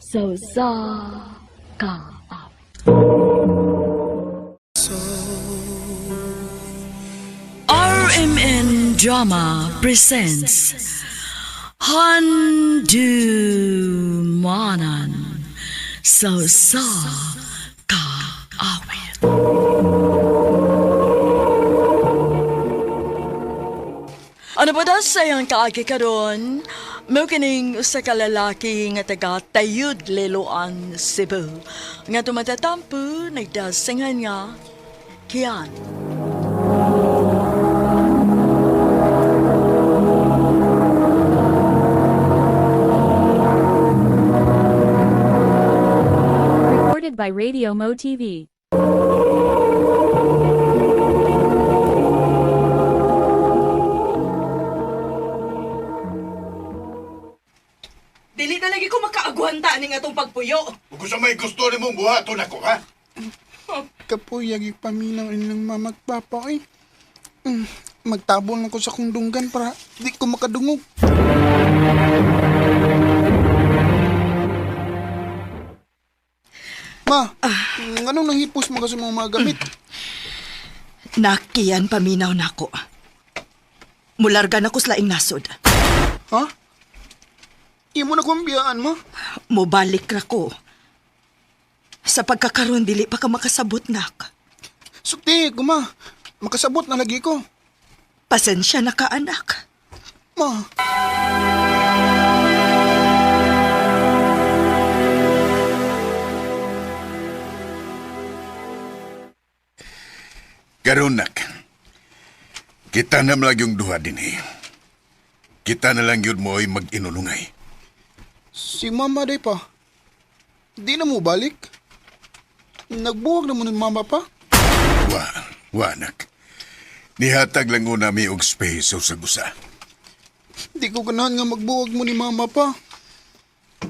So sa ka. RMN Drama presents Handumanan So sa ka awit. Ano ba daw sayang kaagi karon? Mao kining usa ka lalaki nga taga Tayud, Liloan, Cebu. Nga tumatatampo nagdasingan nga Kian. Recorded by Radio Mo TV. Dili na lagi ko makaagwanta ning atong pagpuyo. Kung sa may gusto ni mong buhaton ako, ha? Kapuyag ipaminaw ilang mamagpapa eh. Magtabon ako sa kong dunggan para di ko makadungog. Ma, anong nahipos mo kasi mga gamit? Nakiyan paminaw nako. Mularga na ko sa laing nasod. Ha? Imo na kong biyaan mo? Mobalik ra ko. Sa pagkakaroon dili pa ka makasabot nak. Sukti, ma. Makasabot na lagi ko. Pasensya na ka anak. Ma. Karunak, kita na lang yung duha din eh. Kita na lang yun mo ay mag-inulungay. Si mama day pa. Di na mo balik? Nagbuwag na mo ng mama pa? Wanak. Nihatag lang una mi og space sa gusa. Di ko ganahan nga magbuwag mo ni mama pa.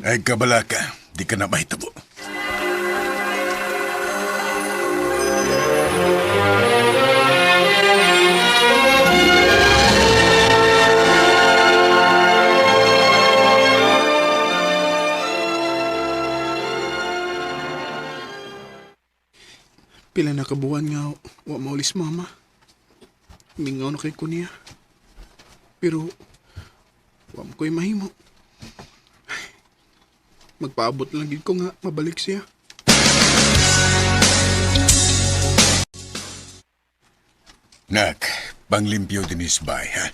Ay kabala ka, di ka na mahitabo. Pila na kabuwan nga wa maulis mama. Mingaw na kay ko niya. Pero wa mo ko'y mahimo. Magpaabot lang gid ko nga mabalik siya. Nak, panglimpyo din isbay, ha?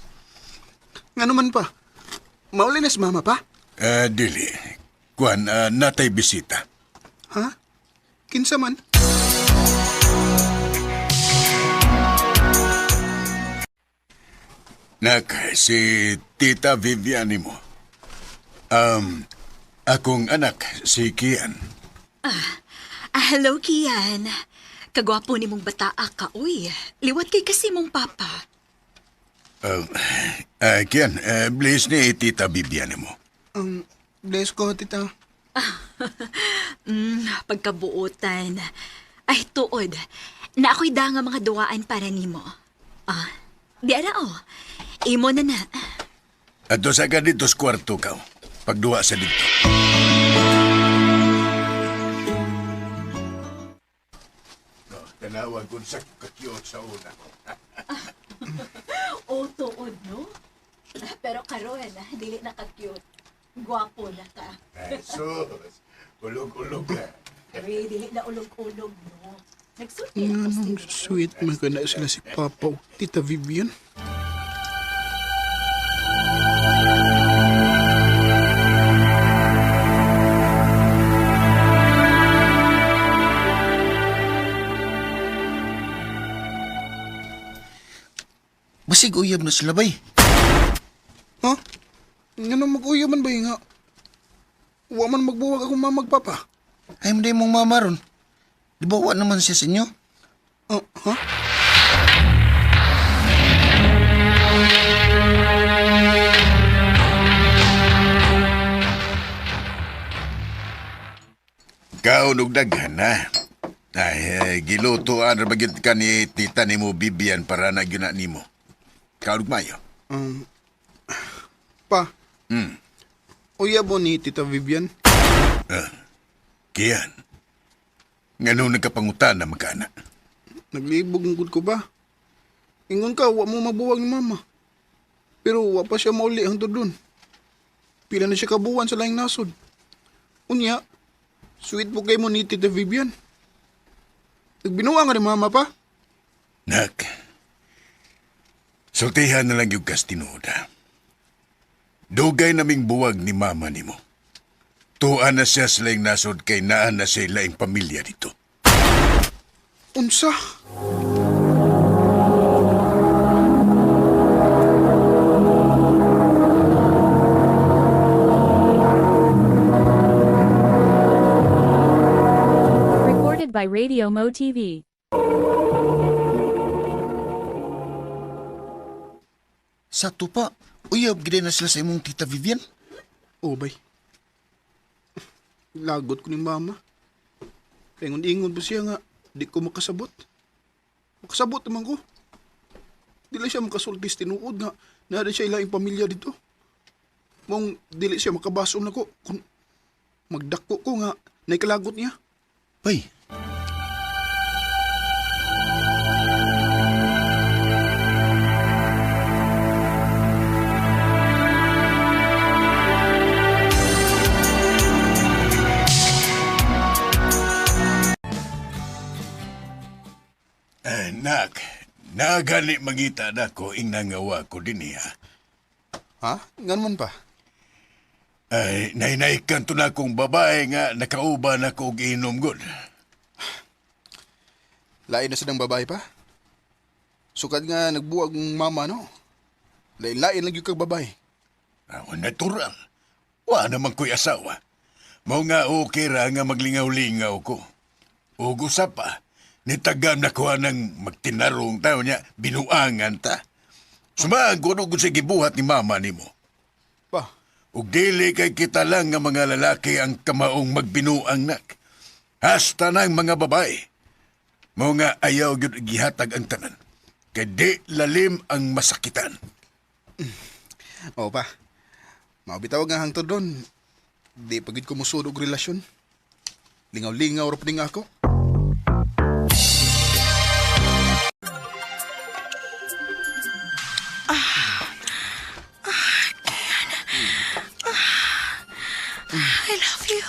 Nga naman pa. Mauli na si mama pa? Dili. Kuan, natay bisita. Ha? Kinsa man? Nak, si Tita Vivian mo. Akong anak, si Kian. Hello, Kian. Kagwapo ni mong bataa ka, uy. Liwat kay kasi mong papa. Kian, please ni Tita Vivian mo. Bless ko, tita. Pagkabuutan. Ay, tuod. Na ako'y da nga mga duwaan para nimo. Di ara, Imo na na. Ato sa ka dito sa kwarto ka. Pagduwa sa dito. Tanawag ko sa kakyot sa una. Tuod, no? Pero karon, dili na ka-cute. Gwapo na ka. Jesus, ulog-ulog ka. Pero dili na ulog-ulog, no? Nagsulti Anong sweet man ka na sila si Papa o Tita Vivian. Basig uyab na sila bay. Ha? Nga nang mag-uyo man ba nga? Wa man magbuwag akong mamagpapa. Ay mo mong mama ron. Di ba wa naman siya sa inyo? Ha? Kaunog daghan na. Ay, gilutoan na bagit ka ni tita ni mo Bibian para na gina ni mo. Kaunog mayo. Pa. Uyabo ni Tita Vivian. Kiyan. Ngano nagkapangutan na magkana? Naglibog ng good ko ba? Ingon ka, wa mo mabuwag ni mama. Pero wa pa siya mauli hangtod dun. Pila na siya kabuwan sa laing nasod. Unya, sweet po kay mo ni Tita Vivian. Nagbinuwa nga ni mama pa. Nak, sultihan na lang yung kastinoda. Dugay naming buwag ni mama nimo. Tuan na siya sa laing nasod kay naan na siya laing pamilya dito. Unsa? Recorded by Radio Mo TV. Sa tupa, uyab gid na sila sa imong tita Vivian. Oh, bay. Lagot ko ni mama. Kaya ingon ba siya nga, di ko makasabot. Makasabot naman ko. Dili siya makasultis tinuod nga, nada siya ilaing pamilya dito. Mong dili siya makabasom na ko, kung magdako ko nga, naikalagot niya. Bay, Nak, nagani mangita na ko ing nangawa ko din niya. Ha? Ganun pa? Ay, nainaikan to na kong babae nga nakauban ako og inom gud. Lain na silang babae pa? Sukad nga nagbuwag ng mama, no? Lain-lain lang yung kag babae. Natural. Wa naman ko'y asawa. Mao nga okay ra nga maglingaw-lingaw ko. Ug usa pa, nitagam na ko ng magtinarong tao niya, binuangan ta. Sumagod ug sa gibuhat ni mama nimo. Pa, Ug dili kay kita lang nga mga lalaki ang kamaong magbinuang nak. Hasta ng mga babae. Mao nga ayaw gyud gihatag ang tanan. Kay di lalim ang masakitan. oo pa. Mabitawag nga hangtod doon. Di pagid ko musud og relasyon. Lingaw-lingaw ra pa ako. I love you.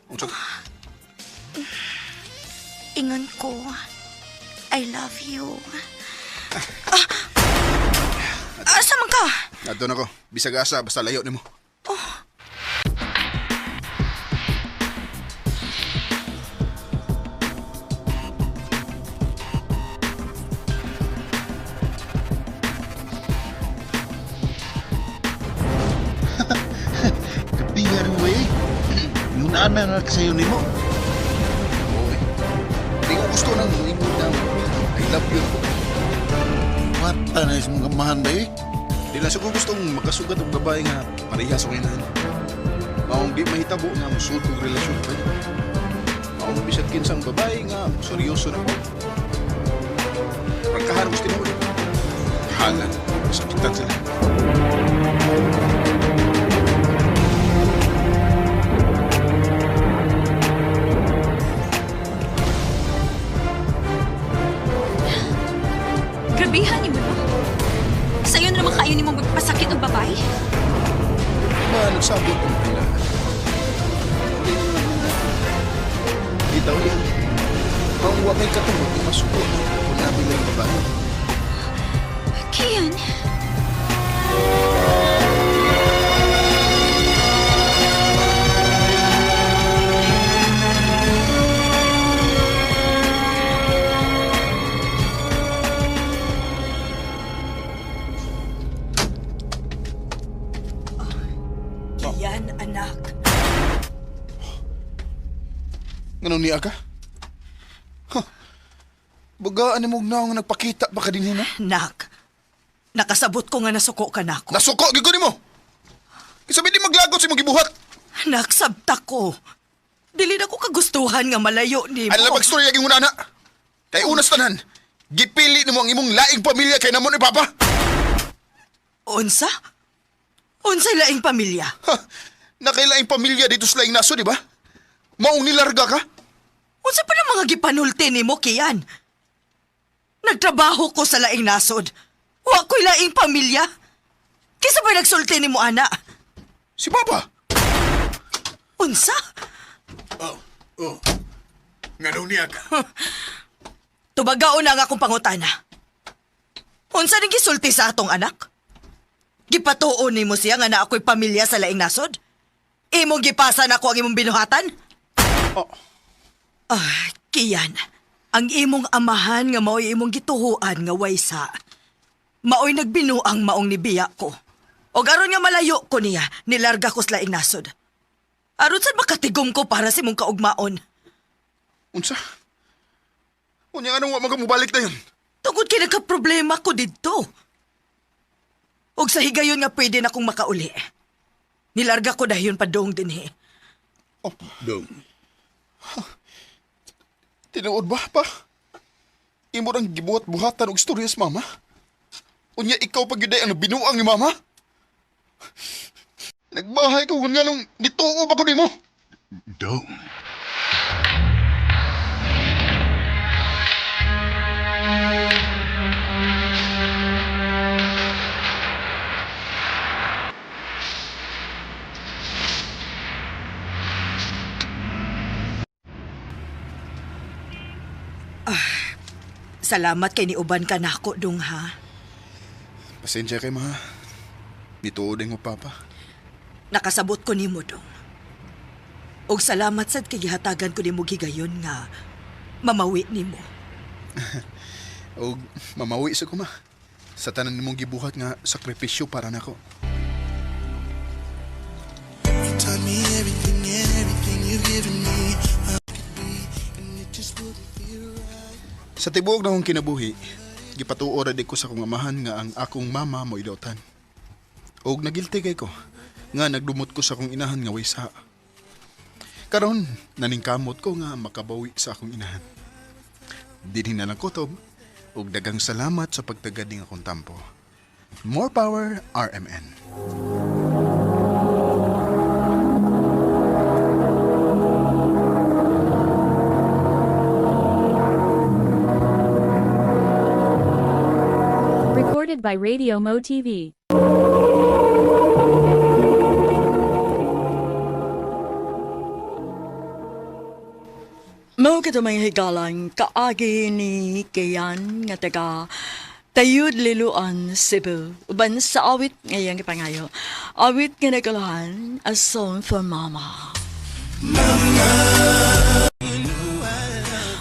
Unsa? Ingon ko, I love you. Asa man ka? Adto na ko. Bisag asa basta layo nimo. kapingan mo eh. Yung naanan na sa'yo ni mo. Oo eh. Di ko gusto nang ingon na I love you. Mata na isang kamahan ba eh. Di lang siguro gustong makasugat ang babae nga parehas ang inahan. Maong di mahitabo nga musud kong relasyon pa. Maong bisag kinsang babae nga seryoso na ko. Pagkaharap gusto tinuod. Halan, sakitan sila. Grabihan ni mo no? Sa'yo na naman kayo ni mong magpasakit ang babae? Ba, nagsabot ang kailangan. Bitaw yan. Ang wakay katulog yung masuko na kung namin lang babae. Kian? Yan, anak. Ganun niya ka? Huh. Bagaan mo na nga nagpakita pa ka din na. Nak, nakasabot ko nga nasuko ka na ako. Nasuko, gigunin mo! Isabi di maglagot si mong gibuhat. Nak, sabta ko. Dili na ko kagustuhan nga malayo ni mo. Ano lang magstorya yung una na? Kay unas tanan, gipili ni mo ang imong laing pamilya kay namon ni Papa. Unsa? Unsay laing pamilya? Ha, Nakailaing pamilya dito sa laing naso, di ba? Maong nilarga ka? Unsa pa na mga gipanulti ni mo, Kian? Nagtrabaho ko sa laing nasod. Wa ko'y laing pamilya. Kisa ba nagsulti ni mo, ana? Si Papa! Unsa? Oh. Nga niya ka. Tubagaon na nga akong pangutana. Unsa nang gisulti sa atong anak? Gipatuon ni mo siya nga na ako'y pamilya sa laing nasod? Imong gipasan ako ang imong binuhatan? Oh, Kian, ang imong amahan nga mao'y imong gituhuan nga waysa. Mao'y nagbinuang maong nibiya ko. O aron nga malayo ko niya, nilarga ko sa laing nasod. Aron saan makatigom ko para sa imong kaugmaon? unsa? Unya anong wa magamubalik na yun? Tungod kay nagka-problema ko didto. Og sa higayon nga pwede na akong makauli. Nilarga ko dayon pa doong dinhi. Oh, Dong. tinuod ba, pa? Imo nang gibuhat-buhatan og istorya sa mama? Unya ikaw pag yun ang binuang ni mama? Nagbahay ko kung nga nung nituo ba ko ni mo? Dong. Salamat kay niuban ka nako dong ha. Pasensya kay ma. Nituo din mo, Papa. Nakasabot ko nimo dong. Og salamat sad kay gihatagan ko nimo gigayon nga mamawi nimo. O mamawi sa kuma. Sa tanan nimong gibuhat nga sakripisyo para nako. Taught me everything you've given me. Sa tibuok na akong kinabuhi, gipatuo ra di ko sa akong amahan nga ang akong mama mo ilotan. Og nagilti kay ko nga nagdumot ko sa akong inahan nga waysa. Karon naningkamot ko nga makabawi sa akong inahan. Dinhi na lang kutob og dagang salamat sa pagtagad ning akong tampo. More power, RMN. Recorded by Radio Mo TV. Mao kato may higalang kaagi ni Kian nga taga Tayud Liloan, Cebu. Uban sa awit ngayang ipangayo. Awit nga nagalahan, A Song for Mama.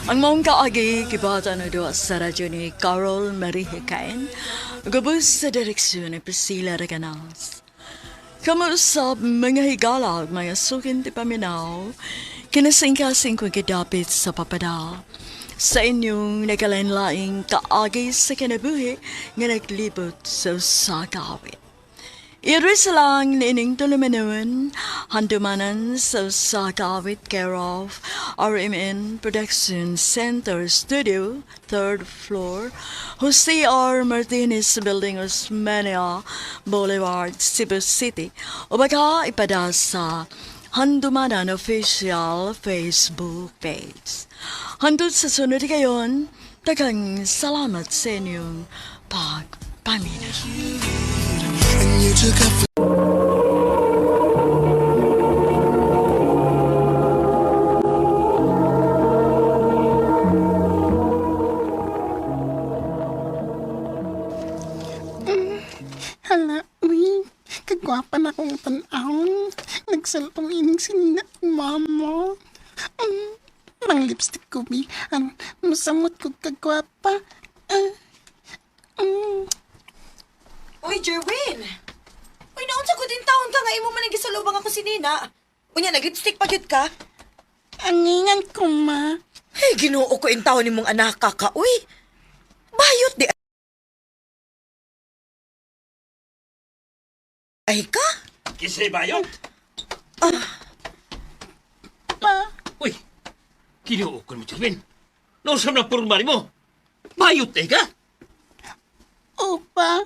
Ang maong kaagi kibata na doon sa radyo ni Carol Marie Hicain. Gabos sa direksyon ni Priscilla Reganas. Kamusap mga higala mga sukin ti paminaw. Kinasingkasing kong kidapit sa papada. Sa inyong nagalain-laing kaagi sa kinabuhi nga naglibot sa sakawit. Iris lang nining tulumanon, handumanan sa sakawit care of RMN Production Center Studio, 3rd floor, Jose R. Martinez Building, Osmeña Boulevard, Cebu City. O baka ipada sa Handumanan Official Facebook page. Handod sa sunod kayon, tagang salamat sa inyong pagpamina. And you took up for Hala, uy, kagwapa na akong tanahon. Nagsalpang ining sinina kong mama. Mang lipstick ko, bi. Masamot ko kagwapa. Uy, Jerwin! Uy, naunsa ko din taon ka nga imo man nagisalubang ako si Nina. Unya, nag-lipstick pa gyud ka? Angingan ko, ma. Hey, ginoo ko in taon nimong anak ka. Uy, bayot di ay ka? Kisay bayot? Pa, Uy, kinuukon mo, Jerwin. Nausap na purmari mo. Bayot eh ka? opa.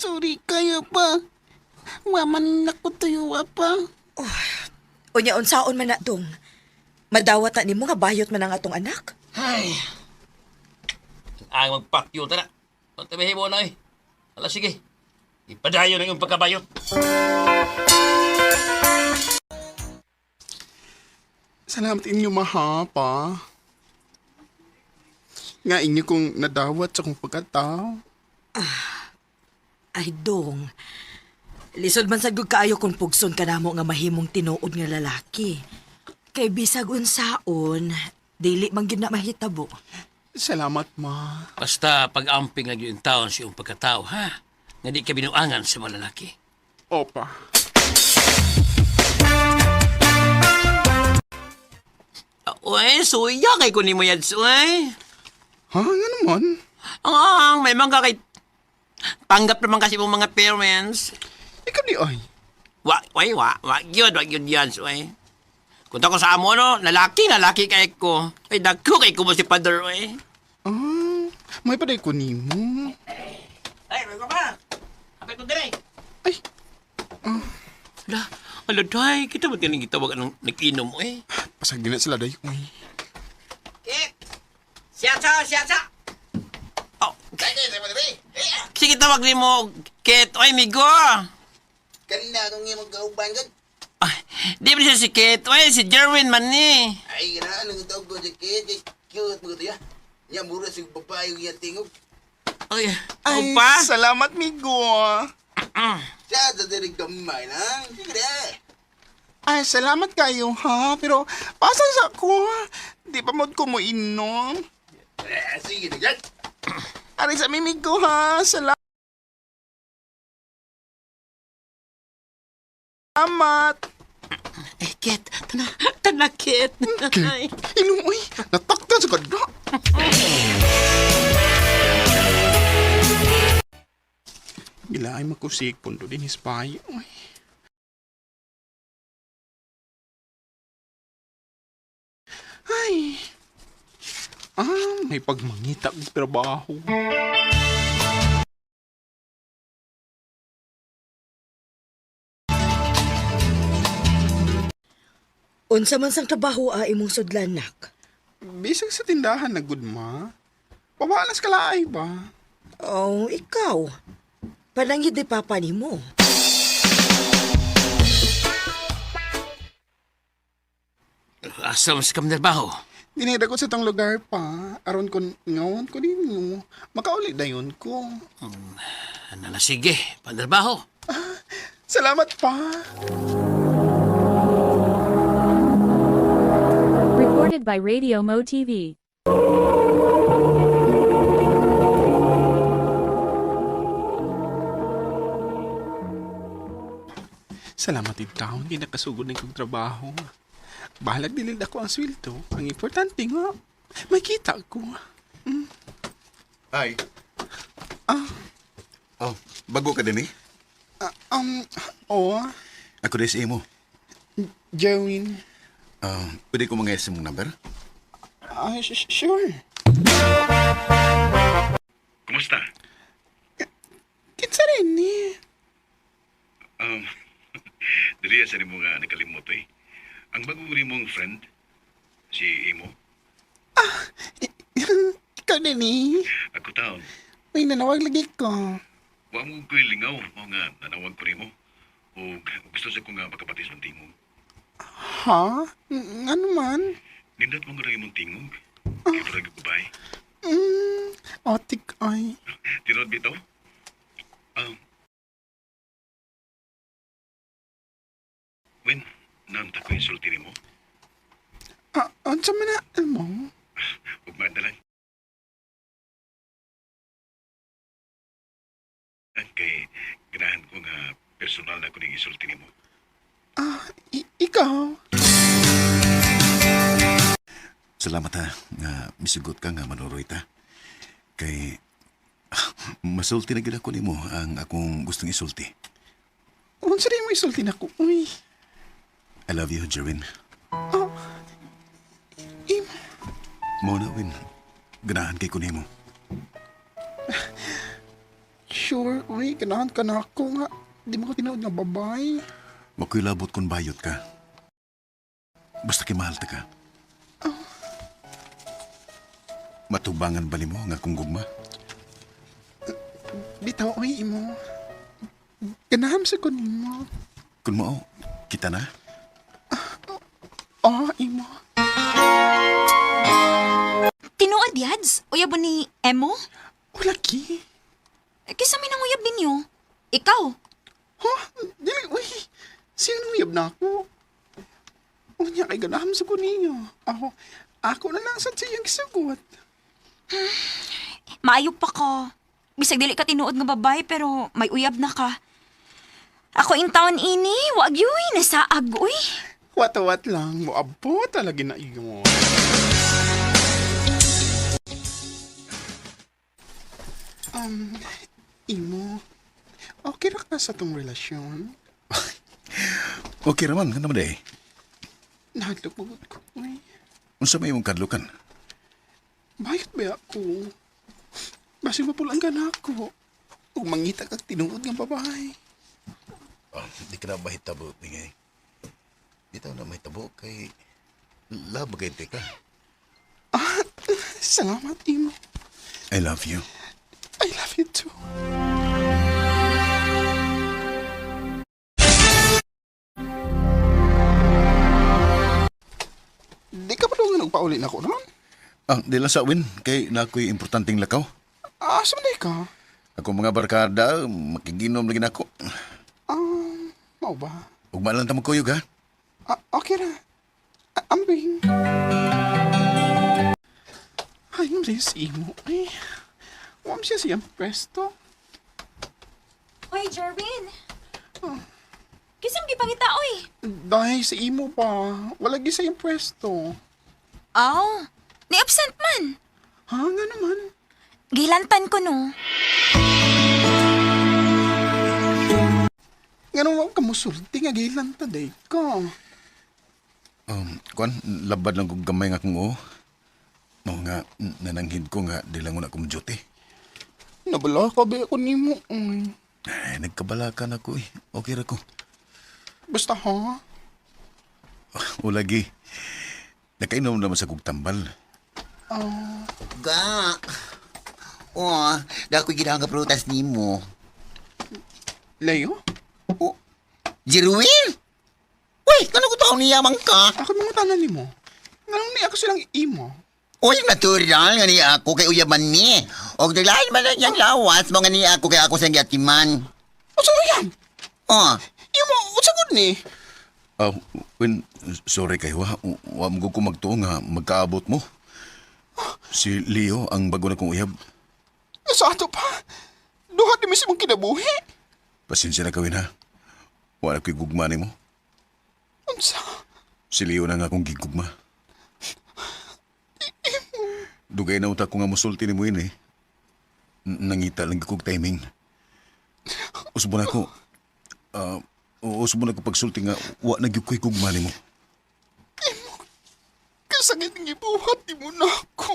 Sorry kayo pa. Waman nakutuyuwa pa. Unya unsaon man na dong. Madawat na nimo nga bayot man ang atong anak. Ay. Ang magpakyo ta na. Ang tabihin mo na eh. Ala sige. Ipadayo na yung pagkabayot. Salamat inyo, mahapa. Nga inyo kong nadawat sa kong pagkatao. Ay dong. Lisod man sad gud kaayo kung pugson ka namo nga mahimong tinuod nga lalaki. Kay bisag unsaon, dili man gyud na mahitabo. Salamat, ma. Basta pag-amping lang yung taon sa iyong pagkatao, ha? Nga di ka binuangan sa mga lalaki. Opa. Uy, suya kay kunin mo yan, suy. Ha? Nga naman? May mga kay... Tanggap naman kasi mong mga parents. Ikaw di ay. Wag yun yan, suy. Kung ako sa amo, no, lalaki kay ko. Ay, dagko kay ko mo si Padre, uy. May paday ko ni mo. Ay, may pa. Kapit mo dire. Ay. Ala, day, kita ba't galing gitawag anong nag-inom, eh? Pasagin na sila day. Uy. Kit! Siya! Oh, sige, tawag ni mo, Kit. Oy, migo! Kanina akong nga magkauban ka. Ay, di ba siya si Kit? Oy, si Jerwin man ni. Ay, ganahan ang tawag ko sa kid. Cute mo ito ya. Niya mura si babae yung tingog. Ay, Ay, pa? salamat, migo. Siya, sa dirig gamay lang. Sige na. Ay, salamat kayo, ha? Pero, pasan sa ko, ha? Di pa mo ko mo inom. Sige na yan. Ari sa mimig ko, ha? Salamat. Eh, Kit, tana, Kit. Ay. Inom, uy. Nataktan sa kada. Bila ay makusik pundo din hispay. Uy. Ay. May pagmangita ng trabaho. Unsa man sang trabaho imong sudlanak? Bisag sa tindahan na good ma. Pabalas ka laay ba? Oh, ikaw. Panangid di papa nimo. Asa mas kam trabaho? Dinidagod sa tong lugar pa. Aron ko ngawon ko din mo. Makaulit dayon ko. Ano na sige, pantrabaho. Salamat pa. Recorded by Radio Mo TV. Salamat din taon. Hindi nakasugod na kong trabaho. Bahalag dilil ako ang sweldo. Ang importante nga, makita ko. Ay. Ah. Oh, bago ka din eh. Oo. Ako din si Imo. Jerwin. Pwede ko mga SM mong number? Sure. Kumusta? Kitsa rin eh. Dili sa nimo nga nakalimot eh. Ang bago mong friend, si Imo. Ikaw din eh. Ako taon. May nanawag lagi ko. Wa mo ko'y lingaw, mo nga nanawag ko nimo. O gusto sa ko nga makapatis ng tingog. Ha? Ano man? Nindot mo nga rin mong tingog. Kito rin babae. Otik ay. Tinod bitaw? When, nanta ko insulti nimo? Ano sa mana, mo? Huwag maadalan. Kay ganahan ko nga personal na ko ning isulti nimo. Ikaw? Salamat ha, nga misugot ka nga manuroy ta. Kay masulti na gid ako nimo ang akong gustong isulti. Unsa rin mo isulti na ko? Uy. I love you, Jerwin. Imo. Mao na, Win. Ganahan kay ko nimo. Sure, uy. Ganahan ka na ako nga. Di mo ko tinuod nga babay. Makoy labot kung bayot ka. Basta kimahal ta ka. Matubangan ba mo nga kung gugma? Bitaw, oy, imo. Ganahan sa ko nimo. Kung mao, kita na. Imo. Tinuod, Yads? Uyab ni Emo? Wala ki. Kisa may nang uyab ninyo. Ikaw? Ha? Dili, uy. Sino uyab na ako? Unya kay ganahan sa ko ninyo. Ako na lang sa siyang kisugot. Maayo pa ka. Bisag dili ka tinuod nga babay pero may uyab na ka. Ako in taon ini, wag yuy, nasaag uy. Wat lang. Moabo talaga na iyo. Imo. Okay ra ka sa tong relasyon? Okay raman, ka naman day. Nahadlok ko. Uy. Unsa may imong kadlukan? Bayot ba ako? Basi mapulang ka na ako. Kung mangita kag tinuod nga babae. Di ka na mahitabo, Pingay. Di tayo na mahitabo kay labagay ka. Salamat, Imo. I love you. I love you too. Di ka pa daw nga nagpauli na ko noon? Di lang sa win, kay na ako'y importanteng lakaw. Saan di ka? Ako mga barkada, makiginom lagi na ako. Mau ba? Ug maalang ta magkuyog, ha? Okay ra. Ambing. Ay, yung si Imo. Ay, huwag siya siyang pwesto. Oy, Jervin. Kisam gipangita, oy. Dahil si Imo pa, wala gi siyang pwesto. Aw, ni-absent man. Nga naman. Gilantan ko no. Nga naman ka musulti nga gilan ta day ka. Kuan, labad lang kong gamay nga kung oo. Mao nga, nananghid ko nga, di lang una kong duty. Nabala ka ba ako ni mo? Ay, nagkabala ka na ko eh. Okay ra ko. Basta ha? O lagi, nakainom naman sa kong tambal. Ga. Dako ginahang prutas nimo. Leo? Jeruin? Uy, kano ko taon niya man ka? Ako mga tanan ni mo. Nganong ni ako silang Imo. Uy, natural nga ni ako kay uyaman ni. Og daglain man lang yang lawas mga ni ako kay ako sa giatiman. Unsa yan? Imo, unsa gud ni? Win, sorry kayo ha. Wa mo ko magtuo nga magkaabot mo. Si Leo ang bago na kong uyab. Sa ato pa? Duha di mismo kinabuhi. Pasensya na kawin ha. Wala ko'y gugma ni mo. Unsa? Si Leo na nga akong gigugma. Dugay na uta ko nga musulti ni mo yun eh. Nangita lang kong timing. Usbo na ko. Usbo na ko pagsulti nga wa nagyug ko'y gugma ni mo. Kasakit ng ibuhat di mo na ako.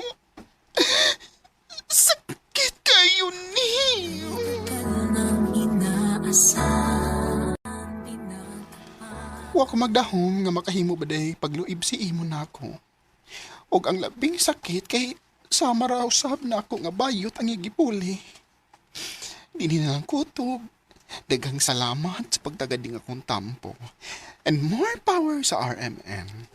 Sakit kayo ni. Wa ko magdahom nga makahimo ba day pagluib si Imo na ako. Og ang labing sakit kay sama raw sab na ako nga bayot ang igipuli. Dili na lang kutob. Daghang salamat sa pagtagading akong tampo. And more power sa RMN.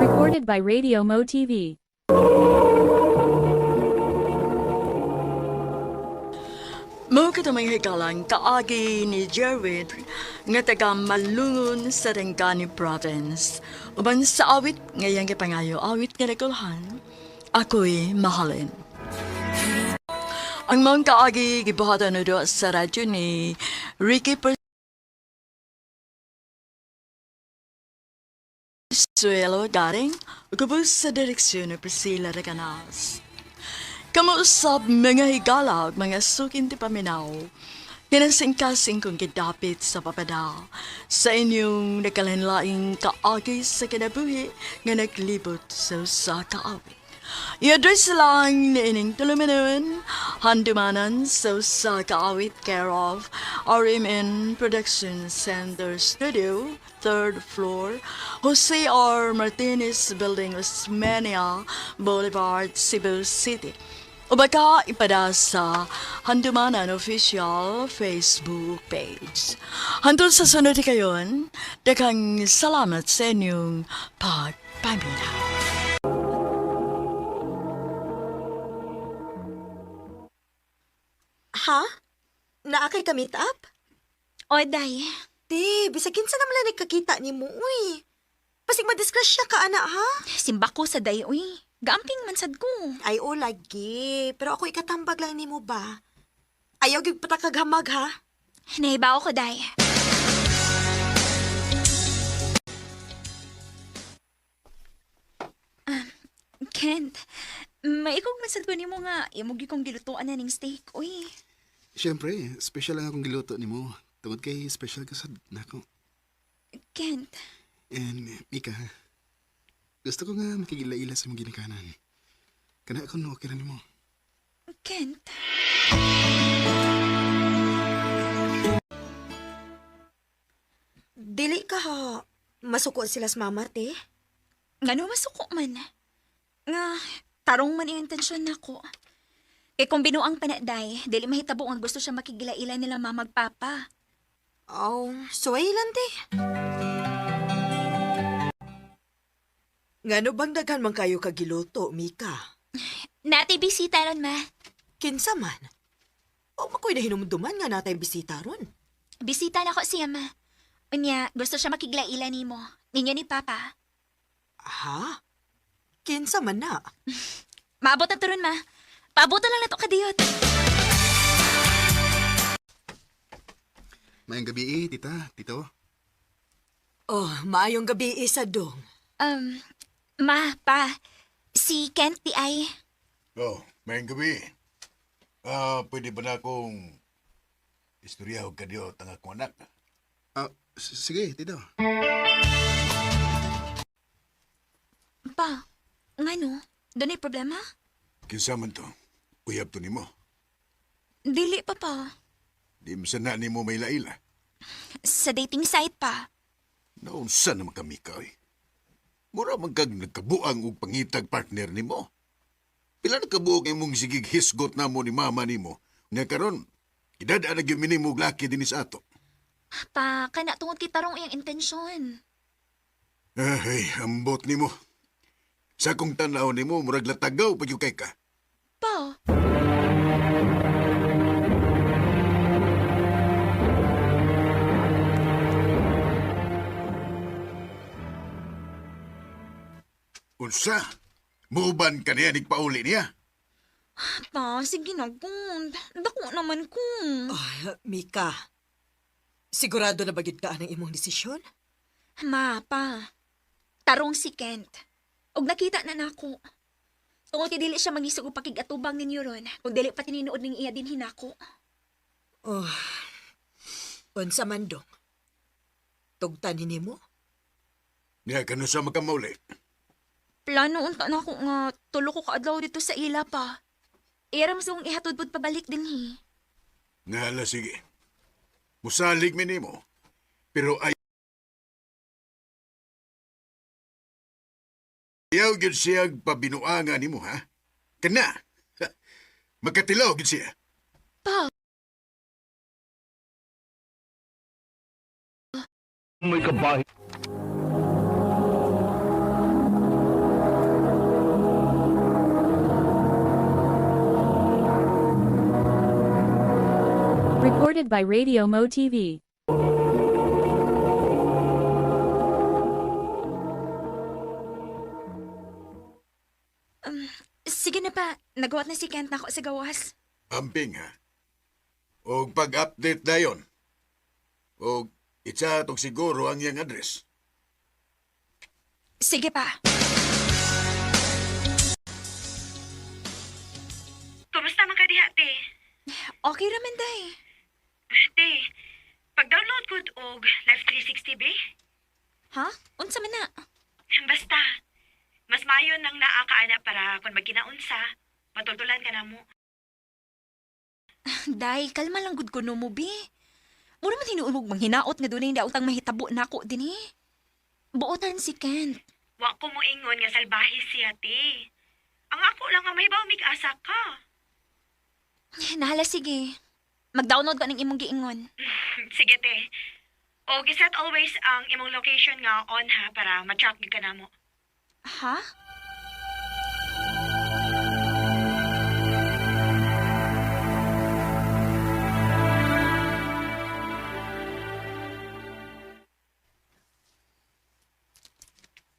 Recorded by Radio Mo TV. Mo kita may hikalang kaagi ni Jerwin nga taga Malungon sa Rengani Province. Uban sa awit ngayang kipangayo awit nga nakulhan, ako'y mahalin. Ang mga kaagi gibuhatan na doon sa radyo ni Ricky Suelo garing ugubos sa direksyon ni Priscilla Recanas. Kamuusap mga higala ug mga sukin ti paminaw. Kinasing-kasing kong gidapit sa papada sa inyong nakalanlaing kaagi sa kinabuhi nga naglibot sa kaawit. I-address lang ni ining tuluminon, handumanan sa kaawit care of RMN Production Center Studio, 3rd floor, Jose R. Martinez Building, Osmeña Boulevard, Cebu City. O baka ipada sa Handumanan Official Facebook page. Hantol sa sunod kayon, daghang salamat sa inyong pagpamina. Ha? Naakay ka meet up? O, day. Di, bisag kinsa naman lang nagkakita ni mo, uy. Pasig madisgrasya ka, ana, ha? Simba ko sa day, uy. Gamping man sad ko. Ay, o, lagi. Pero ako ikatambag lang ni mo ba? Ayaw gyud patakaghamag, ha? Nahibaw ko, day. Kent, maikog man sad ko nimo nga imog kong gilutuan na ning steak, uy. Siyempre, special lang akong giluto ni mo. Tungod kay special ka sa nako. Kent, And, Mika, gusto ko nga makigila-ila sa mga ginikanan. Kana ako no, okay na ni mo. Kent. Dili ka, ha? Masuko sila sa mama, te? Ngano masuko man. Nga, tarong man yung intensyon nako. Kay kung binuang panaday, dili mahitabo ang gusto siya makigila-ila nila mamagpapa. Oh, suway lang, te. Ngano bang daghan man kayo kagiluto, Mika? Nati bisita ron, ma. Kinsa man? O makoy na hinumduman nga natay bisita ron. Bisita na ko siya, ma. Unya, gusto siya makigila-ila nimo. Ninyo ni Papa. Ha? Kinsa man na? Maabot na to ron, ma. Paabotan lang na to kadiyot. Mayang gabi tita, tito. Oh, maayong gabi isa dong. Ma, pa. Si Kent di ay. Oh, mayang gabi. Pwede ba na akong istorya o kadyo tanga kong anak? Sige, tito. Pa, ngano? Doon ay problema? Kinsa man to? Uyab to nimo. Dili pa pa. Di masana nimo may laila. Sa dating site pa. Naunsa naman kami ka, eh. Mura man kag nagkabuang og pangitag partner nimo. Pila nagkabuok imong sigig hisgot na mo ni mama nimo. Nga karon, idadaan na gyud minimo og laki din sa ato. Pa, kana tungod kay tarong iyang intensyon. Ay, ambot nimo. Sa kong tanaw nimo, murag latagaw pa yung kay ka. Pa, Unsa? Muuban ka niya, nagpauli niya. pa, sige na kun. Dako naman kun. Ah, Mika, sigurado na bagid ka ang imong desisyon? Ma, pa. Tarong si Kent. Og nakita na nako. Tungod kay dili siya mangisog og pakigatubang ninyo ron. Kung dili pa tininuod ning iya din hinako. Oh, unsa man dong? Tugtan nimo? Niya, kano sa makamauli? Plano unta na ako nga tulo ko kaadlaw dito sa ila pa. Iram sa kong ihatudpod pabalik din hi. Ngala, sige. Musalig mi nimo. Pero ayaw gyud siya pabinuangan nimo, ha? Kana. Magkatilaw gyud siya. Pa, May kabahay. Recorded by Radio Mo TV. sige na pa. Nagawat na si Kent na ako sa gawas. Amping, ha? O pag-update na yon. O itsa tong siguro ang iyang address. Sige pa. Kumusta man ka diha, te? Okay raman, day. Te, pag-download ko og Life 360 be? Ha? Unsa man na? Basta, mas mayon nang naakaana para kung magkinaunsa, matultulan ka na mo. Day, kalma lang gud kuno mo, bi. Mura man tinuulog manghinaot nga dunay daotang mahitabo nako dinhi. Buotan si Kent. Wa ko mo ingon nga salbahe siya, te. Ang ako lang nga may baw mig-asa ka. Nahala, sige. Mag-download ko ng imong giingon. Sige, te. O, giset always ang imong location nga on ha para ma-track ka na mo. Ha?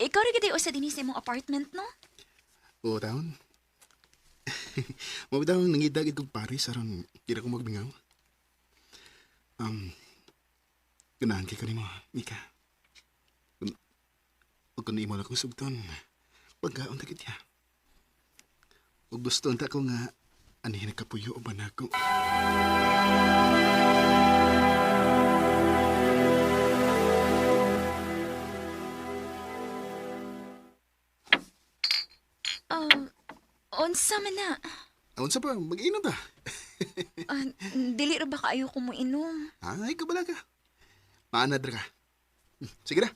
Ikaw rin kita sa dinis mong apartment, no? Oo, taon. Mabitaw nangidagid kong Paris aron kira ko magbingaw. Ganahan kay ko ni mo, Mika. Kung imo lang kong sugton, pagkaon ta kitya. Ug gusto unta ko nga anihin kapuyo o ba nako. Unsa man na? Unsa pa, mag-inom ta. Dili ra ba kaayo ko mo inom? Ay, kabala ka. Maanad ra ka. Sige na.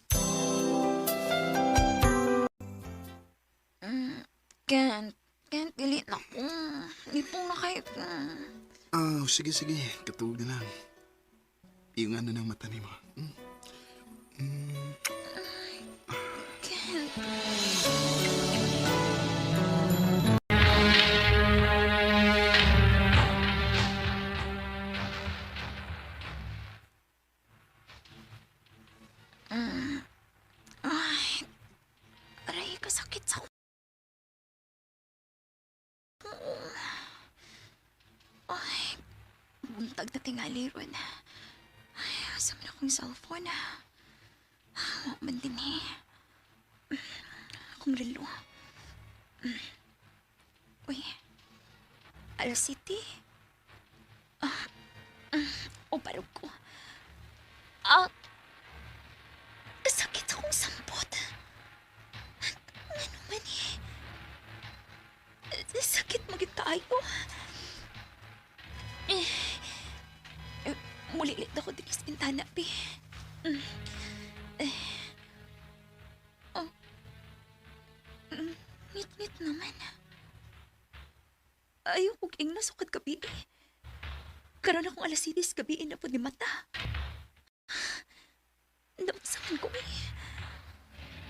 Kent, dili na ko. Lipong na kayo. Sige. Katuog na lang. Iyungan na ng mata ni mo. Kent. Aray, kasakit sa buntag na tingali ron. Ay, asa man akong cellphone. Huwag man din akong relo. Uy, Alas City. O parog ko. Kasakit akong sampot. Ano man sakit maging tayo. Mulilit ako din sa bintana, pi. Nit naman. Ayaw kong ing nasukad gabi. Karoon akong alas 6 gabi na po ni mata. Napasakan ko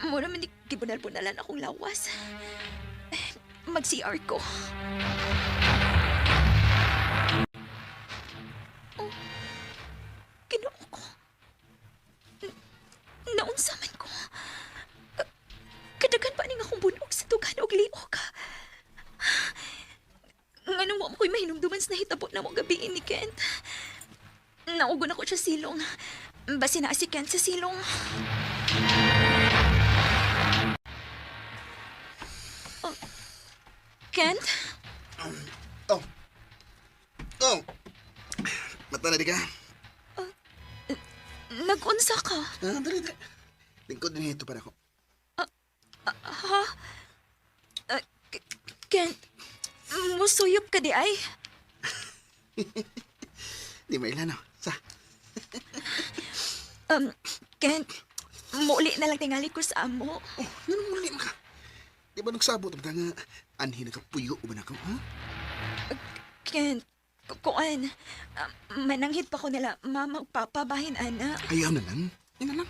Mura man di gibunal-bunalan akong lawas. Mag-CR ko. Ginoo ko. Naunsaman ko. Kadagan pa ning akong bunog sa tugan og liog. Nganong wa mo ko'y mahinumduman sa nahitabo na mo gabi ni Kent. Naugon ako siya silong. Basi na si Kent sa silong. Kent? Mata na di ka. Nag-unsa ka? Dali. Lingkod din ito para ko. Ha? Kent, musuyop ka di ay? Di mailan no. Sa? Kent, muli na lang tingali ko sa amo. Nanong muli mo ka? Di ba nagsabot ang nga anhin na kapuyo o ba na ka, ha? Kent, kuan, mananghit pa ko nila mama ug papa bahin ana. Ayaw na lang. Yan na lang.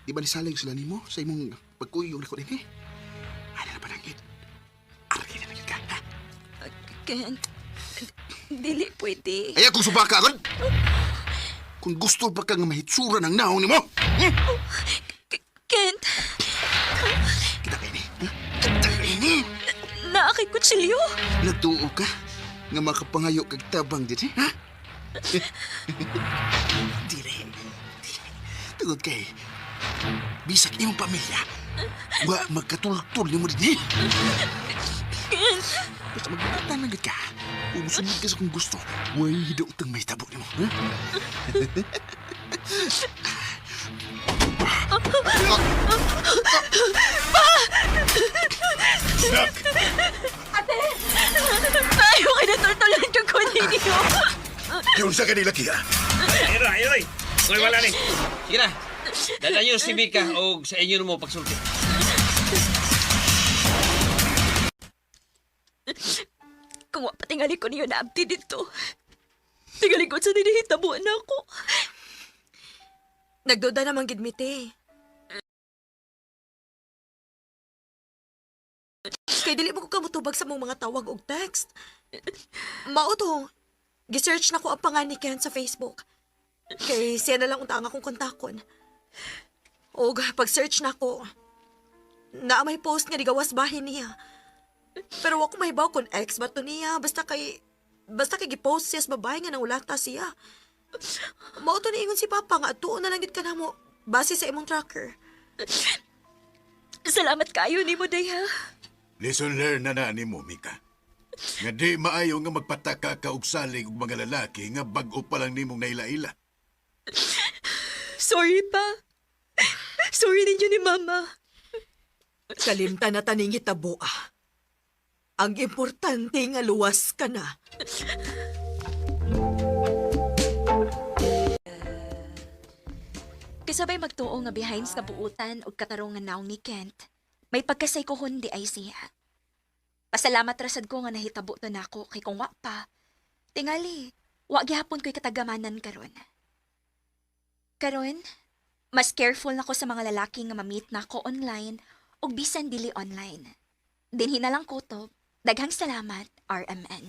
Di ba nisalig sila ni mo sa imong pagkuyog na ko din eh? Ano na pananghit? Aragin na lang ka, ha? Kent, dili pwede. Ayaw kung subaka agad! Kung gusto pa kang mahitsura ng naong ni mo! Kent! Kita kayo ni. Kita kayo ni. Naakay kutsilyo. Nagtuo ka nga makapangayo kag tabang din, ha? Dire. Tugod kay bisag imong pamilya. Wa magkatultol ni mo din, eh? Kent! Basta magbata na gid ka. Kung sunod ka sa kung gusto, way hidaw itang may tabo ni mo. Ha? Nak! Ayaw ka na tultulan ko ko ninyo. Yung sa kanila kiya. Ay! Uy, wala ni. Sige na. Dala nyo si Mika o sa inyo mo pagsulti. Kung patingali ko niyo na abti dito. Tingali ko sa dinihitabuan na ako. Nagduda naman gid mi, te. Kay dili mo ko kamutubag sa mong mga tawag og text. Mao to. Gisearch na ko ang pangalan ni Ken sa Facebook. Kay siya na lang unta akong kontakon. Og pag-search na ko, na may post nga digawas bahin niya. Pero ako mahibaw kung ex ba to niya. Basta kay gipost siya sa babae nga nangulata siya. Mao to niingon si Papa nga tuon na lang gid ka na mo base sa imong tracker. Salamat kayo ni mo, day, ha? Lesson learned na ni mo, Mika. Nga di maayo nga magpataka ka og salig og mga lalaki nga bag-o pa lang nimong naila-ila. Sorry pa. Sorry ninyo ni Mama. Kalimtan na taning hitabo Ang importante nga luwas ka na. Kasabay magtuo nga behind sa buutan o katarong nga naong ni Kent, may pagkasay ko hundi ay siya. Pasalamat rasad ko nga nahitabo to nako kay kung wa pa. Tingali, wa gihapon ko'y katagamanan karon. Karon, mas careful nako sa mga lalaki nga ma-meet nako online o bisan dili online. Dinhi na lang kutob. Daghang salamat, RMN.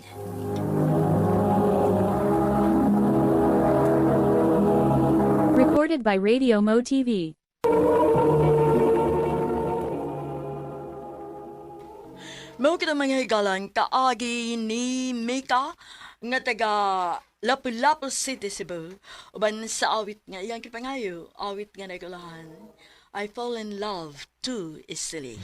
Recorded by Radio Mo TV. Mao kita mga higalan kaagi ni Mika nga taga Lapu-Lapu City, Cebu. Uban sa awit nga iyang kipangayo, awit nga nagulahan. I fall in love too easily.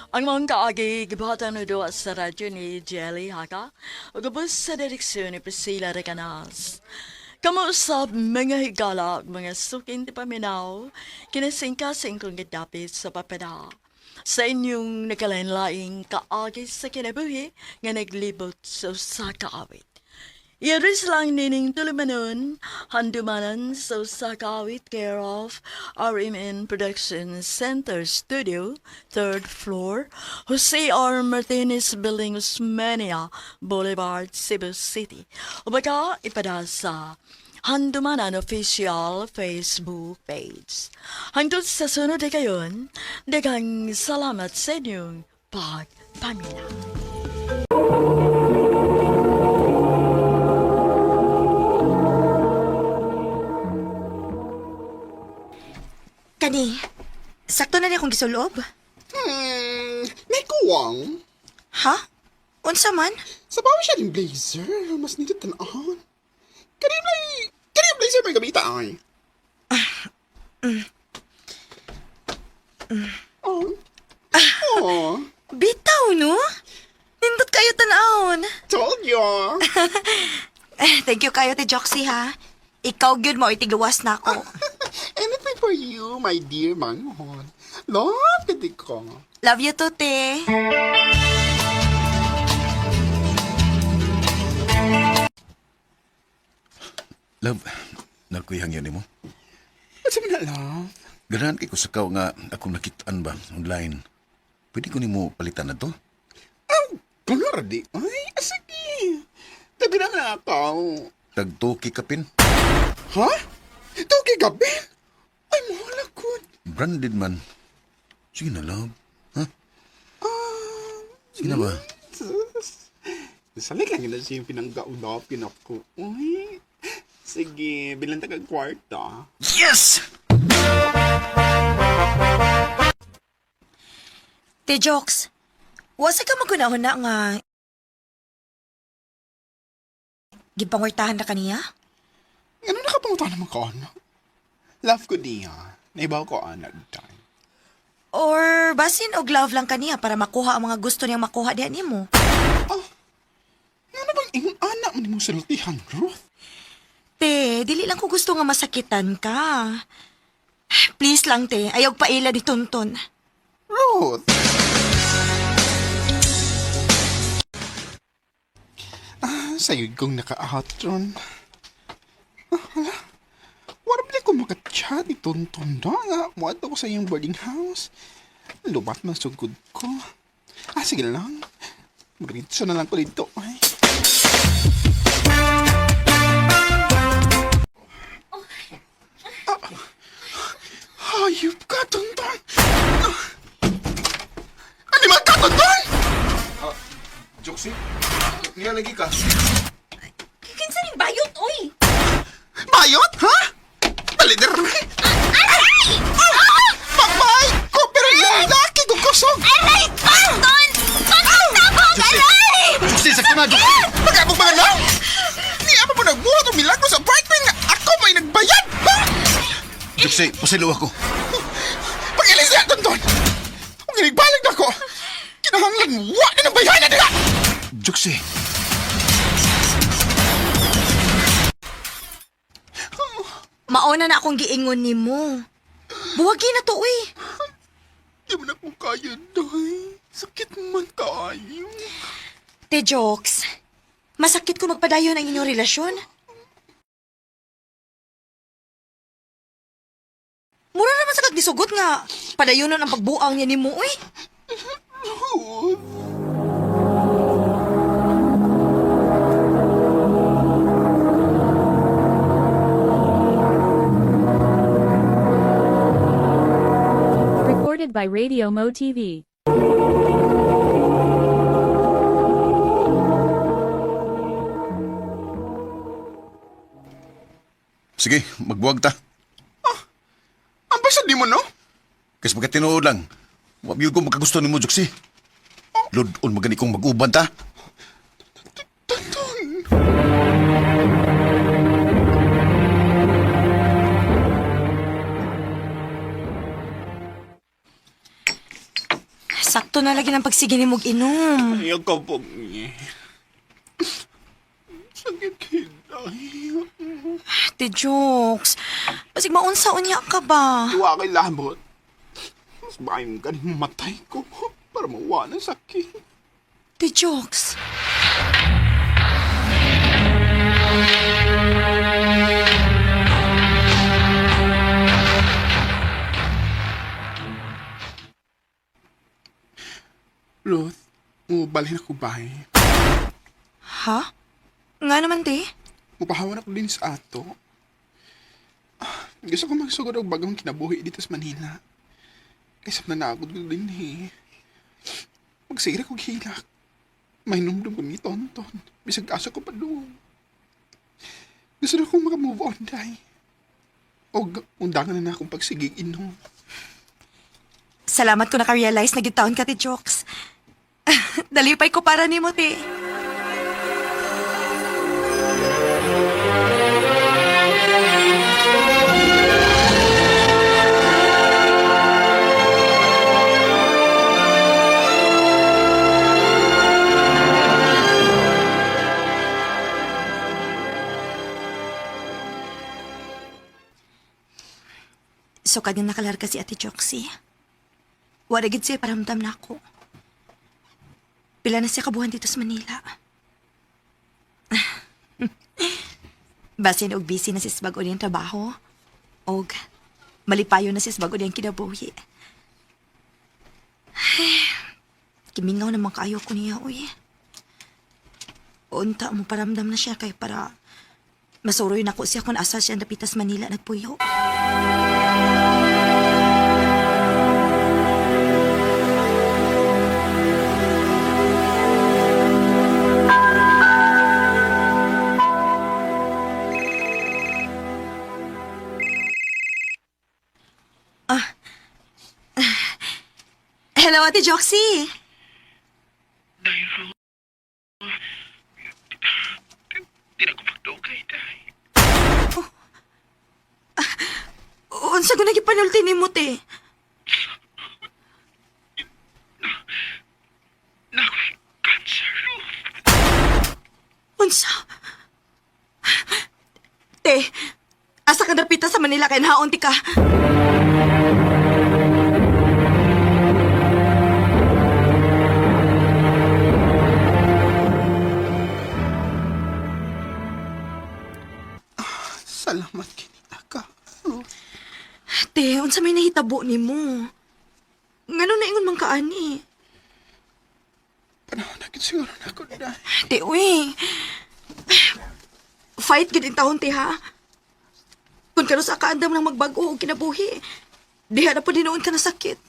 Ang mga kaagi, gibatan na doon sa radyo ni Jelly Haka, o gabos sa direksyon ni Priscilla Recanas. Kamusap mga higala, mga suking di paminaw, kinasingka sa inyong gadapit sa papada. Sa inyong nakalanlaing kaagi sa kinabuhi, nga naglibot sa kaawit. Iadres lang nining tulumanon, handumanan sa kakawit care of RMN Production Center Studio, 3rd floor, Jose R. Martinez Building, Usmania Boulevard, Cebu City. O baka ipada sa Handumanan Official Facebook page. Hangtod sa sunod na kayon, daghang salamat sa inyong pagpamina. Kani, sakto na niya akong gisulob. May kuwang. Ha? Unsa man? Sa bawa siya ng blazer, mas nito tanahan. Kani blazer may gamita ay. Bitaw, no? Nindot kayo tanahon. Told you. Thank you kayo, te Joxy, ha? Ikaw gyud mo itigawas na ako. Anything for you, my dear manghon. Love ka di ko. Love you too, te. Love, nakuyang yan mo. What's up na, love? Ganahan kay ko sa kao nga akong nakitaan ba online. Pwede ko ni mo palitan na to? Kunwara di. Ay, sige. Tabi na ako. Tagtuki kapin. Ha? Tuki gabi? Ay, mahal ako. Branded man. Sige na, love. Ha? Sige na ba? Salik lang na siya yung pinanggaunapin ako. Uy, sige, bilang tagang kwarta. Yes! Te Jox, wasa ka magunahon na nga gipangwartahan na kaniya? Ano nakapangutan naman ka, ano? Love ko niya. Naibaw ko, anak time. Or basin og love lang kaniya para makuha ang mga gusto niyang makuha diyan nimo. Ano bang ingon anak mo ni mong sultihan, Ruth? Te, dili lang ko gusto nga masakitan ka. Please lang, te. Ayaw paila ni Tonton. Ruth! Sa'yo kong naka-outron. Hala, wala ba ko makachat ni Tonton na nga. Muad ako sa iyong boarding house. Lubat man sugod ko. Sige lang. Maritso na lang ko dito. Ay. Hayop ka, Tonton! Ano man ka, Tonton? Joksi, niya lagi ka. Kinsa ning bayot, oy! Bayot, ha? Palider! Aray! Pagmay ko, pero lalaki ko kusog! Aray! Tonton! Tonton, tabog! Aray! Joksi, sakto na, Joksi! Magkabog mga lang! Ni apa mo nagbuhat o milagro sa apartment nga ako may nagbayad, ha? Joksi, pasilo ako. Pag-ilis niya, Tonton! Kung ginigbalag na ako, kinahanglan wa na ng bayanan nila! Joksi, Mauna na akong giingon nimo. Buwagi na to, uy. Di mo na ko kaya, Day. Sakit man kayo. Te, jokes. Masakit ko magpadayon ang inyong relasyon. Mura naman sa kagdisugot nga. Padayonon ang pagbuang niya nimo, uy. Recorded by Radio Mo TV. sige, magbuwag ta. Ang basta di mo, no? Kasi pagkatinuod lang, wabiyod ko magkagusto ni mo, Joksi. Lodon magani kong mag-uban ta. Sakto na lagi ng pagsige ni mog inom. Ayaw ka po niya. Sakit kiday. Te, jokes. Basig maunsaon niya ka ba? Tuwa kay labot. Mas bahay mo ganing matay ko para mawa ng sakit. Te, jokes. Ruth, mubalhin ako bahay. Ha? Nga naman, te? Mupahawan ako din sa ato. Gusto ko magsugod og bagong kinabuhi dito sa Manila. Kaysa nanagod ko din Magsigira ko hilak. May numdum ko ni Tonton. Bisag asa ko pa doon. Gusto na akong makamove on, day. O undangan na akong pagsigig inom. Salamat ko naka-realize na gitaon ka, te, jokes. Dalipay ko para nimo, te. So, kanyang nakalarga si Ate Joxy. Waragid siya paramdam na ako. Pila na siya kabuhan dito sa Manila. Basin og busy na si bago niyang trabaho. Og malipayo na si bago niyang kinabuhi. Kimingaw naman kaayo ko niya, uy. Unta mo paramdam na siya kay para masuroy na ko siya kung asa siya napitas Manila nagpuyo. Hello, Ate Joxy. Di na ko magdugay, day. Unsa ko naging panulti ni mo, te? Day, asa ka napita sa Manila kay nahaon ti ka. Salamat kini ka. Te, unsa may nahitabo nimo? Ngano na ingon man kaani? Panahon na gid siguro na ako, Day. Te, uy. Fight gid taon te ha. Kung kano sa kaandam lang magbago og kinabuhi, diha na po dinoon ka na sakit.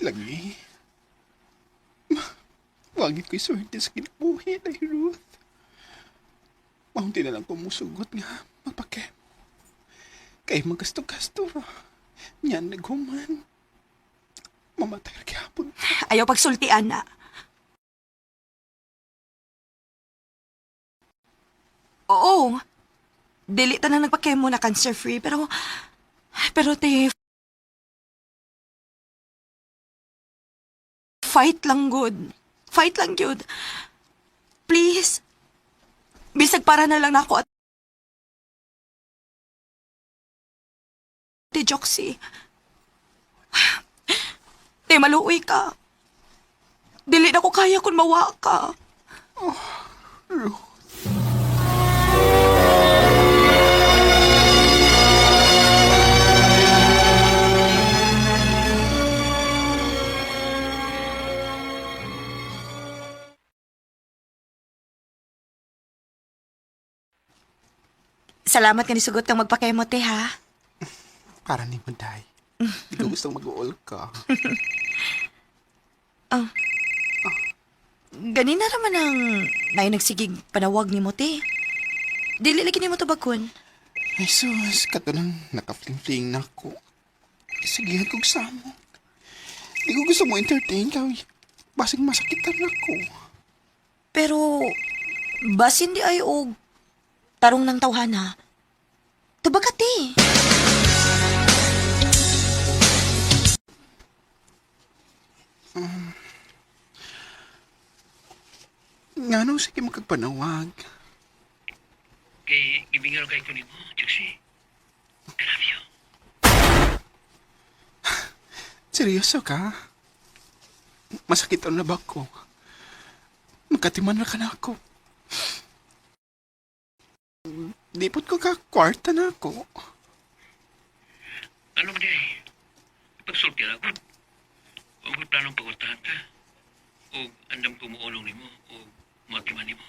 Lagi. Wagi ko'y swerte sa kinabuhi, Day Ruth. Maunti na lang kumusugot nga, magpake. Kay magasto-gasto ra. Yan naghuman. Mamatay ra gyapon. Ayaw pagsultian na. Oo. Dili ta na nagpa-chemo na cancer-free, pero te, fight lang good. Fight lang good. Please. Bisag para na lang nako at Te Joxy. Te, maluoy ka. Dili na ko kaya kung mawa ka. Salamat ka ni sugot kang magpakemo, te, ha? Para ni mo, Day. Di ko gustong mag-uol ka. Ganina naman ang nagsigig panawag ni mo, te. Dili lagi ni mo tabakon. Ay, sus, kato nang nakafling-fling na ako. Isigihan kong samok. Di ko gusto mo entertain ka. Basing masakitan ako. Pero, basin di ay og tarong ng tawhana. Tubagat, te. Nga nung sige magkagpanawag. Kay gibingal kay ko nimo, Juxi. I love you. Seryoso ka? Masakit na ba ko? Magkatiman na ka na ako. Dipot ko ka, kwarta na ako. Ano ba di? Pagsulti na ako. Huwag ko planong pagurtahan ka. O andam ko muulong nimo. O matiman nimo.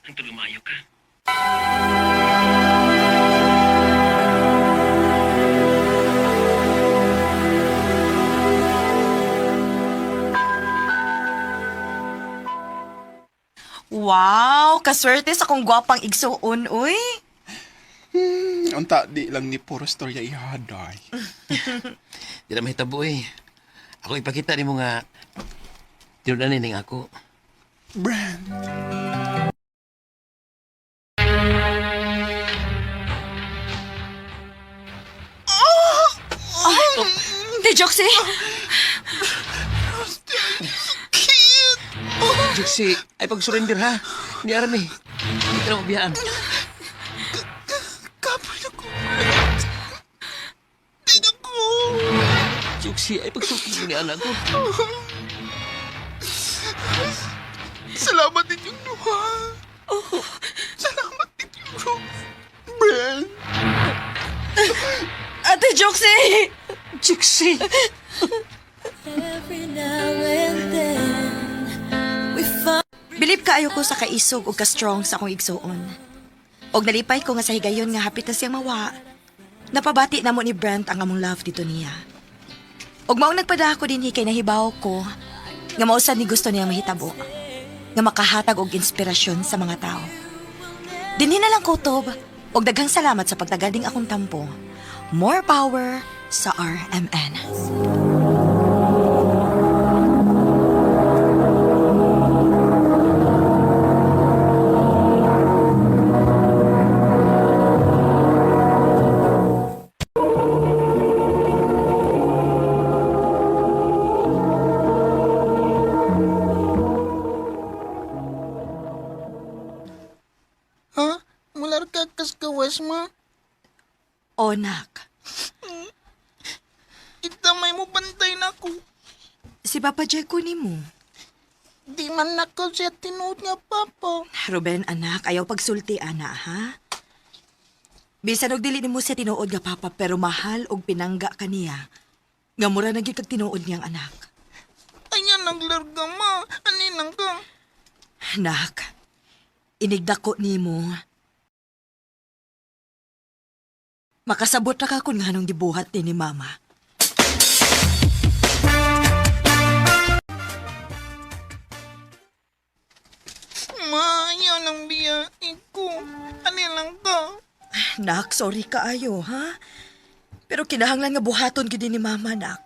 Ang tulumayo ka. Wow, kaswerte sa kong gwapang igsuon, uy. Unta di lang ni puro storya ihaday. Di na mahitabo eh. Ako ipakita ni mo nga tinudanin ning ako. Brand. Te Joxy! Juxi, ay pag-surrender ha. Hindi aram eh. Hindi ka na mabiyaan. Kapoy na ko. Di na ko. Juxi, ay pag-surrender ni anak ko. Salamat ninyong luha. Salamat ninyong Brand. Ate Joxy! Juxi! Bilib kaayo ko sa kaisog o ka-strong sa akong igsuon. Og nalipay ko nga sa higayon nga hapit na siyang mawa. Napabati na mo ni Brent ang among love dito niya. Og maong nagpadako din kay nahibaw ko nga mausad ni gusto niya mahitabo. Nga makahatag og inspirasyon sa mga tao. Dinhi na lang kutob og daghang salamat sa pagtagading akong tampo. More power sa RMN. Ha? Mular ka kas gawas, ma. O, nak. Itamay mo bantay na ko. Si Papa Jeko ni mo. Di man nakaw siya tinuod nga, Papa. Ruben, anak, ayaw pagsulti, ana, ha? Bisan og dili nimo siya tinuod nga papa, pero mahal og pinangga kaniya. Nga mura na gyud kag tinuod niyang anak. Ayan naglarga, ma. Aninang ka. Nak, inigdako nimo. Makasabot ra ka kung nganong gibuhat ni mama. Ma, ayan ang biyain ko. Aninang ka. Nak, sorry kaayo, ha? Pero kinahanglan nga buhaton gid ni mama, nak.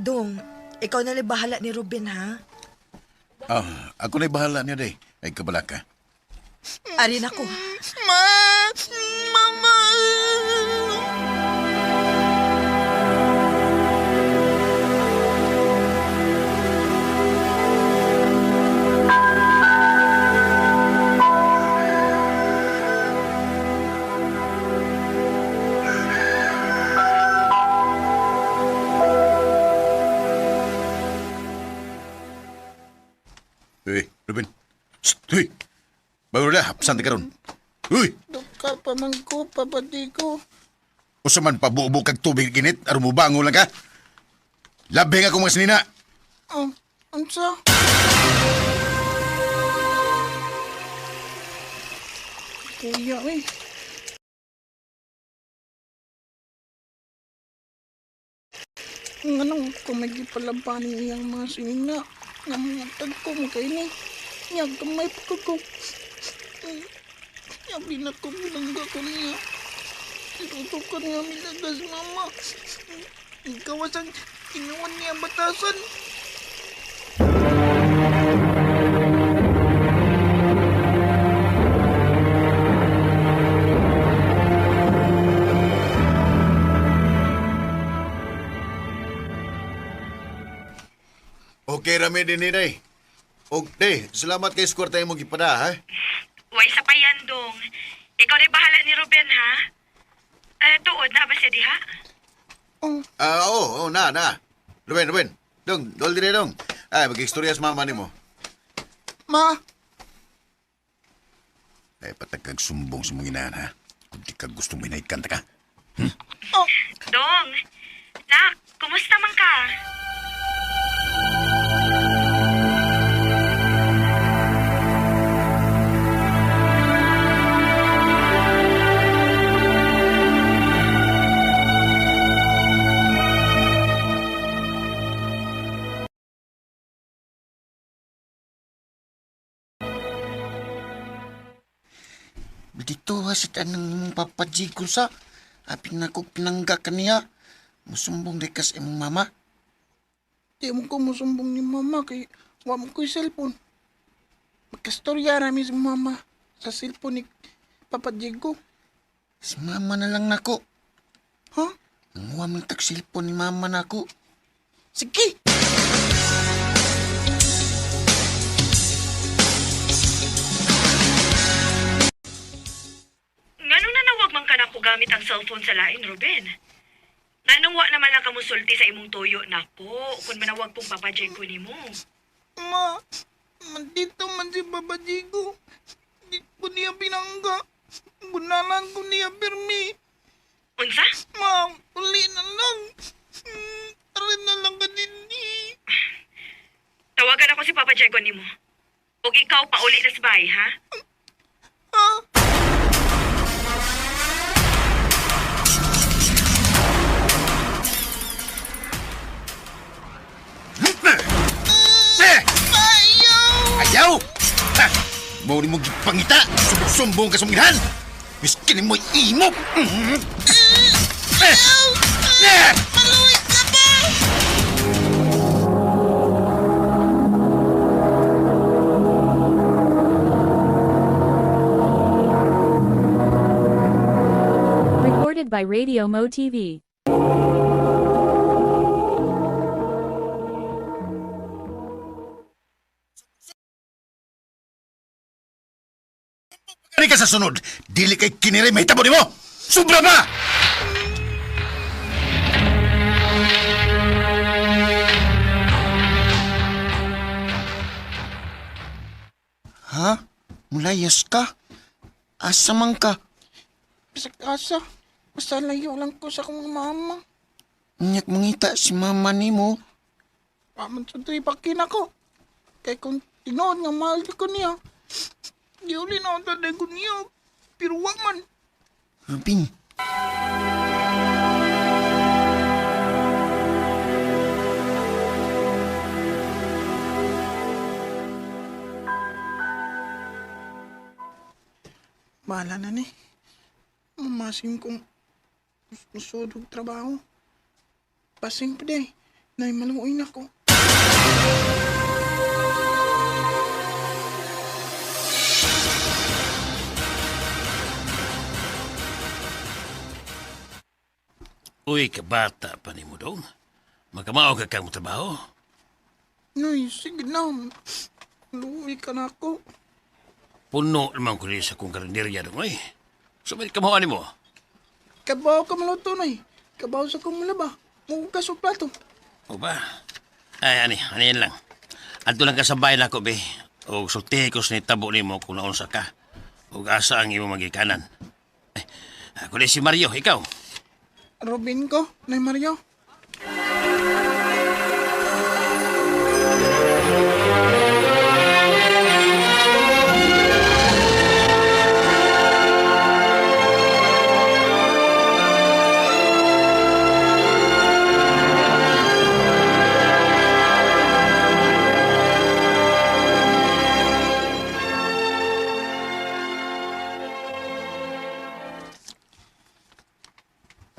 Dong, ikaw na lang bahala ni Ruben, ha? Ako na'y bahala niya, day. Ay, kabala ka. Arin ako. Ma! Mama! Uy, Ruben. Shh, uy. Bago na, hapsan ka ron. Uy! Duka pa man ko, papati ko. Usa man pabubo kag tubig kinit, aron mo bango lang ka. Labi nga kung mga sinina. Ansa? Kuya, eh. Anong kung nagipalabanin niyang mga sinina? Namatag ko mo kayo ni. Niyag kamay pa ko. Yabi na ko bilangga ko niya. Tinutukan niya minagas, mama. Ikaw ang kinuwan niya batasan. Okay, rami din ni day. Day, salamat kay skwarte mo gipada, ha? Way sa payan, Dong. Ikaw na bahala ni Ruben, ha? Tuod na ba siya diha? Oo, na. Ruben. Dong, dol dire dong. Ay, mag-istorya sa mama nimo. Ma! Ay, patagkag sumbong sa mga inahan, ha? Kung di ka gustong minaykanta ka. Dong, nak, kumusta man ka? Dito hasit anang papajigol sa. Apin na ko pinangga kaniya. Musumbong dekas imong mama. Di mo ko musumbong ni mama kay wa mo ko'y cellphone. Magkastorya rami si mama sa cellphone ni Papa Diego. Si mama na lang nako. Ha? Nanguha man tag cellphone ni mama nako. Sige! Nganong nanawag man ka na ko gamit ang cellphone sa lain, Ruben? Nganong wa naman lang kamusulti sa imong tuyo, nako, kung manawag kong papajay ko ni mo. Ma, mandito man si Papa Diego. Di ko niya pinangga. Bunalan ko niya pirmi. Unsa? Ma, uli na lang. Arin na lang ka din ni. Tawagan ako si Papa Diego ni mo. O ikaw pa uli na sa bahay, ha? Ha? Ayaw! Ha! Mawari mo gipangita! Sumbong ka sa mga miskin mo imok! Maluwit ka ba? Recorded by Radio Mo TV. Kani ka sa sa sunod, dili kay kiniray may tabo nimo. Sobra ba? Ha? Mulayas ka? Asa man ka? Sa kasa. Basta layo lang ko sa kong mama. Nyak mangita si mama nimo. Paman sa ito'y pakin ako. Kaya kung tinood nga mahal ko niya. Giuli na ako taday ko niya. Pero wag man. Robin. Bahala na ni. Mamasin kong susudog trabaho. Pasing pa day. Nay maluoy ako. Uy, kabata pa ni mo dong. Magkamao ka kang trabaho. Nay, sige na. Maluoy ka na ako. Puno naman ko rin sa kong karinderya dong, ay. So, may kamahaan mo. Kabaw ka maluto, nay. Kabaw sa kong malaba. Mukha ka sa plato. O ba? Ay, ano yan lang. Adto lang ka sa bayan ako, be. O sultihe ko sa nitabo ni mo kung naunsa ka. O asa ang imo magikanan. Ay, ako rin si Mario, ikaw. Robin ko, nay Mario.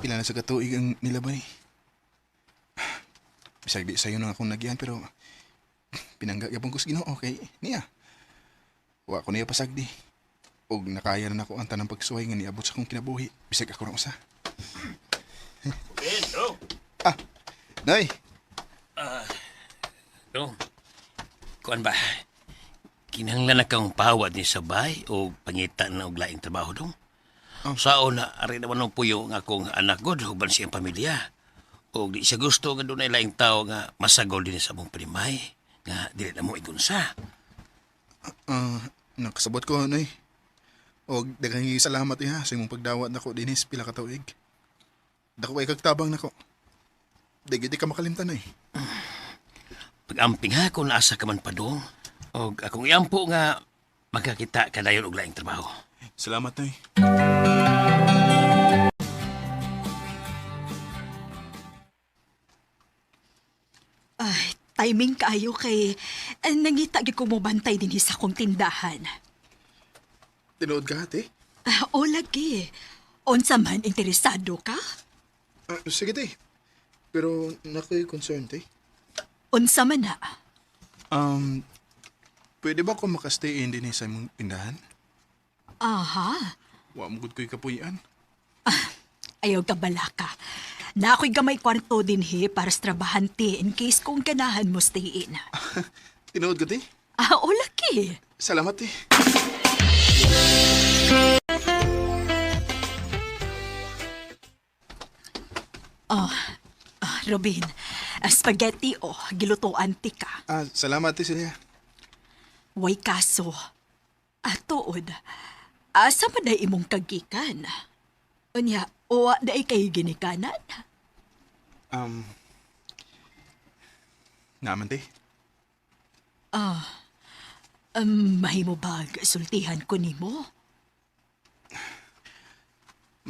Pila na sa katuig ang nilabay. Bisag di sa'yo na akong nagyan pero pinanggagapon ko sa Ginoo okay niya. Wa ko niya pasagdi. Og nakaya na ako ang tanang pagsuway nga niabot sa akong kinabuhi. Bisag ako na usa. Pedro! Nay! No. Kuan ba? Kinahanglan na kang pawad ni sabay o pangita na og laing trabaho dong? Sao na ari naman ng puyo nga akong anak god huban siyang pamilya. O di siya gusto nga doon ay laing tao nga masagol din sa mong primay. Nga dili na mo igunsa. Nakasabot ko, Nay. Og daghang salamat iha sa imong pagdawat nako dinis pila ka tuig. Dako ay kagtabang nako. Di ka makalimtan, Nay. Pag-amping ha kung naasa ka man pa dong. O akong iampo nga magkakita ka dayon og laing trabaho. Salamat, Nay. Ay, timing kaayo kay nangita gyud ko mo bantay din sa akong tindahan. Tinood ka, ate? O lagi. Unsa man interesado ka? Sige, te. Pero nako'y concern, te. Unsa man na? Pwede ba ako makastay in din sa imong tindahan? Aha. Wa mo gud ko'y kapuyan. Ayaw ka balaka. Na ako'y gamay kwarto din para sa trabahante in case kung ganahan mo stay in. Tinood ka, te? O lagi. Salamat, te. Robin, spaghetti gilutoan ti ka. Salamat, te, Celia. Way kaso. Tuod, asa man na imong kagikan? Unya, o da kay ginikanan? Naman, te. Mahimo bag sultihan ko nimo?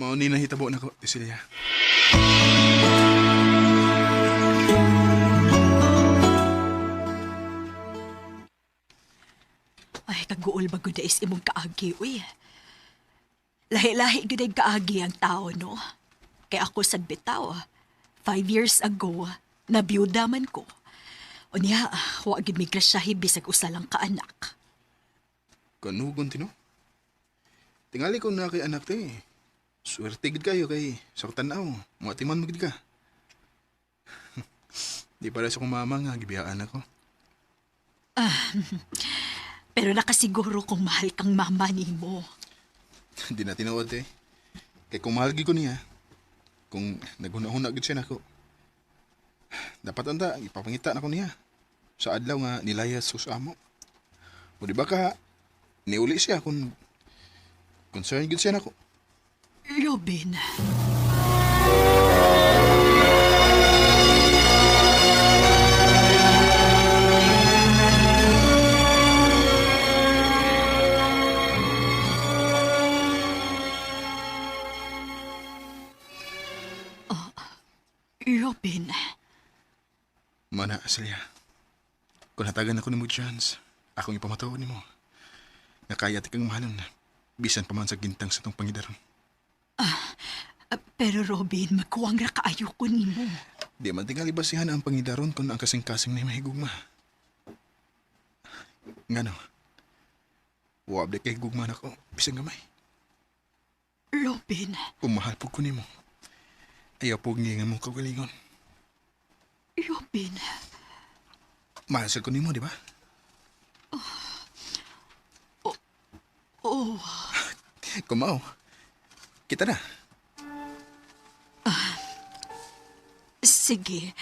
Mao ni nahitabo na ko, te, Celia. Ay, kaguol ba gud is imong kaagi, uy. Lahi-lahi gud ay kaagi ang tao, no? Kaya ako sad bitaw. 5 years ago, nabiyuda man ko. Unya, wa gid mi grasyahi bisag usa lang ka anak. Kanugon, tino? Tingali ko na kay anak, te. Swerte gid kayo kay sa tanaw. Mga timan mo gid ka. Di para sa kong mama nga, gibiyaan ako. Pero nakasiguro kung mahal kang mama nimo. Di na tinuod eh. Kay kung mahal gid ko niya, kung naghuna-huna gid siya nako, dapat anda ipapangita na ko niya sa adlaw nga nilayas sus amo. O di ba ka niuli siya kung concern gid siya nako. Robin, Robin, Mana, Celia. Kung hatagan ako ni mo chance, akong ipamatawa ni mo. Nakaya ti kang mahalon na. Bisan pa man sa gintang sa tong pangidaron. pero Robin, magkuwang ra kaayo ko nimo. Di man tingali basihan ang pangidaron kung ang kasing-kasing na mahigugma. Ngano? Wab kay higugma na ko, bisan gamay. Robin, Kung mahal po ko ni mo, ayaw po ngingan mo kagalingon. Robin, Mahal ko ni mo, di ba? oh, Kumao. Kita na. sige.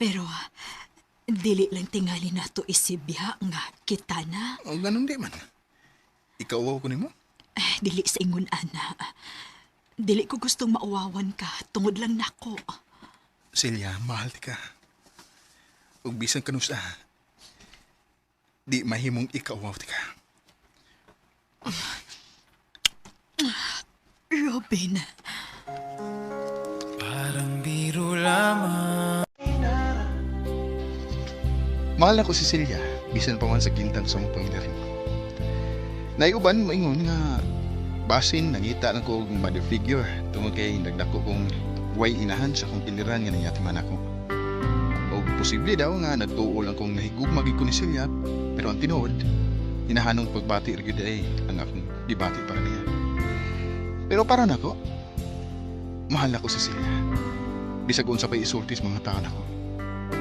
Pero, dili lang tingali na to isibya nga kita na. O ganun di man. Ikaw ko ni mo? Dili sa ingon, ana. Dili ko gustong mauwawan ka, tungod lang nako. Celia, mahal ti ka. Ug bisan kanusa, di mahimong ikawaw ti ka. Robin, Parang biro lamang. Mahal na ko si Celia, bisan pa man sa gintang sa mong pangidarin. Naiuban, maingon nga basin nangita lang ko og mother figure tungod kay nagdako kong way inahan sa kong piliran nga nangiyatiman ako. O posible daw nga nagtuo lang kong nahigugma gid ko ni Celia, pero ang tinuod, hinahanong pagbati rin ay ang akong gibati para niya. Pero para nako, mahal ako si Celia. Bisag unsa pa'y isultis mga taon ako.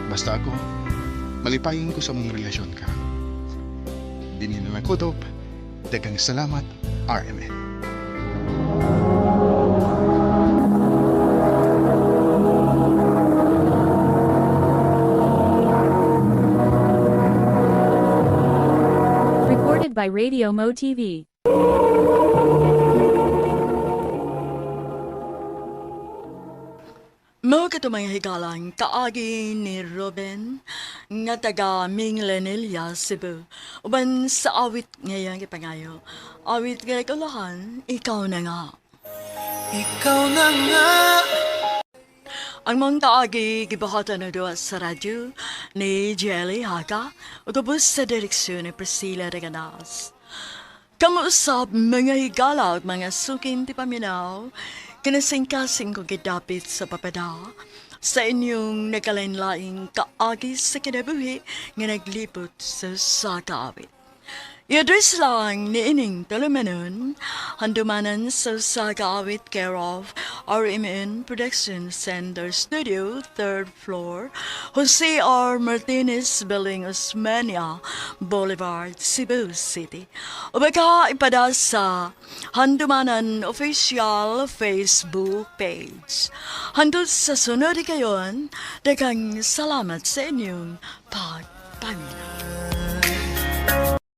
Basta ako, malipayin ko sa mong relasyon ka. Dinin na lang ko, Top. Dagang salamat, RMN. Recorded by Radio Mo TV. Mo katumang higalang kaagi ni Robin nga taga Minglanilla, Cebu. Uban sa awit ngayon kipangayo. Awit nga kulahan, ikaw na nga. Ikaw na nga. Ang mga kaagi gibahatan na doon sa radyo ni Jelly Haga utubos sa direksyon ni Priscilla Reganas. Kamuusap mga higala at mga sukin ti paminaw, kinasing-kasing ko gidapit sa papada sa inyong nagkalain-laing kaagi sa kinabuhi nga naglipot sa sakawit. I-address lang ni ining talumanon, handumanan sa sakawit care of RMN Production Center Studio, 3rd floor, Jose R. Martinez Building, Osmeña Boulevard, Cebu City. O baka ipada sa handumanan official Facebook page. Handol sa sunod kayon, daghang salamat sa inyong pagpaminaw.